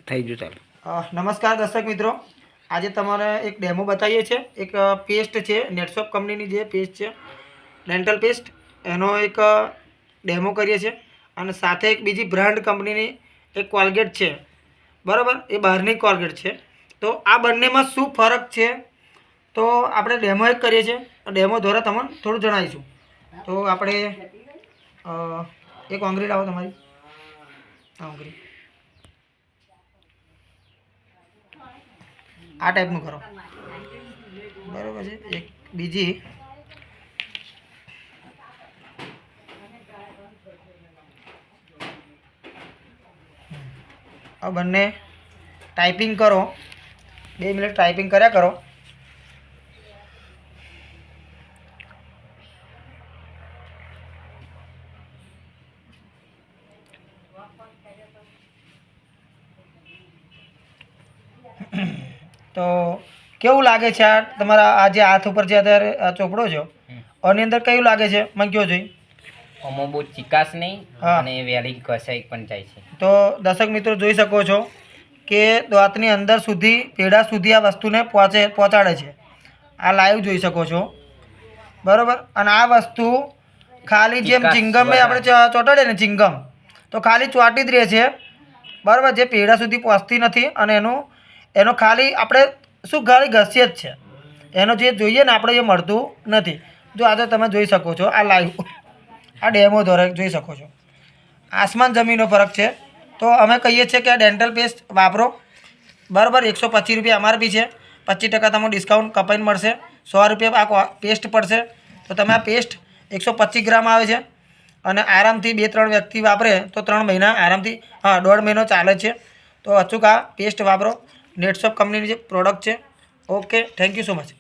થઈ ગયું ચાલો। નમસ્કાર દર્શક મિત્રો, આજે તમારે એક ડેમો બતાવીએ છીએ। એક પેસ્ટ છે નેટશોપ કંપનીની જે પેસ્ટ છે ડેન્ટલ પેસ્ટ, એનો એક ડેમો કરીએ છીએ। અને સાથે એક બીજી બ્રાન્ડ કંપનીની એક કોલગેટ છે, બરાબર, એ બહારની કોલગેટ છે। તો આ બંનેમાં શું ફરક છે તો આપણે ડેમો એક કરીએ છીએ। ડેમો દ્વારા તમને થોડું જણાવીશું। તો આપણે એક આંગળી લાવો તમારી આંગળી, આ ટાઈપનું કરો, બરાબર છે। એક બીજી આ બંને ટાઈપિંગ કરો, 2 મિનિટ ટાઈપિંગ કર્યા કરો। તો કેવું લાગે છે આ તમારા આ જે હાથ ઉપર જે અત્યારે આ ચોપડો છે આની અંદર કેવું લાગે છે મને કહો જોઈ? આમાં બહુ ચિકાસ નહીં અને વેલી ઘસાઈ પણ જાય છે। તો દર્શક મિત્રો જોઈ શકો છો કે દાંતની અંદર સુધી પેડા સુધી આ વસ્તુને પહોંચાડે છે। આ લાઈવ જોઈ શકો છો, બરાબર। અને આ વસ્તુ ખાલી જેમ ચિંગમ આપણે ચોટાડે ને ચિંગમ, તો ખાલી ચોટી જ રહે છે, બરાબર। જે પેડા સુધી પહોંચતી નથી અને એનો ખાલી આપણે શું ખાલી ઘસીએ જ છે, એનો જે જોઈએ ને આપણે એ મળતું નથી। જો આજે તમે જોઈ શકો છો આ લાઈવ આ ડેમો દ્વારા જોઈ શકો છો, આસમાન જમીનનો ફરક છે। તો અમે કહીએ છીએ કે આ ડેન્ટલ પેસ્ટ વાપરો, બરાબર। 125 રૂપિયા MRP છે, 25% તમને ડિસ્કાઉન્ટ કપાઈને મળશે, 100 રૂપિયા આ પેસ્ટ પડશે। તો તમે આ પેસ્ટ 125 ગ્રામ આવે છે અને આરામથી 2-3 વ્યક્તિ વાપરે તો 3 મહિના આરામથી, હા 1.5 મહિનો ચાલે છે। તો અચૂક આ પેસ્ટ વાપરો, નેટશોપ કંપનીની જે પ્રોડક્ટ છે। Okay, thank you so much.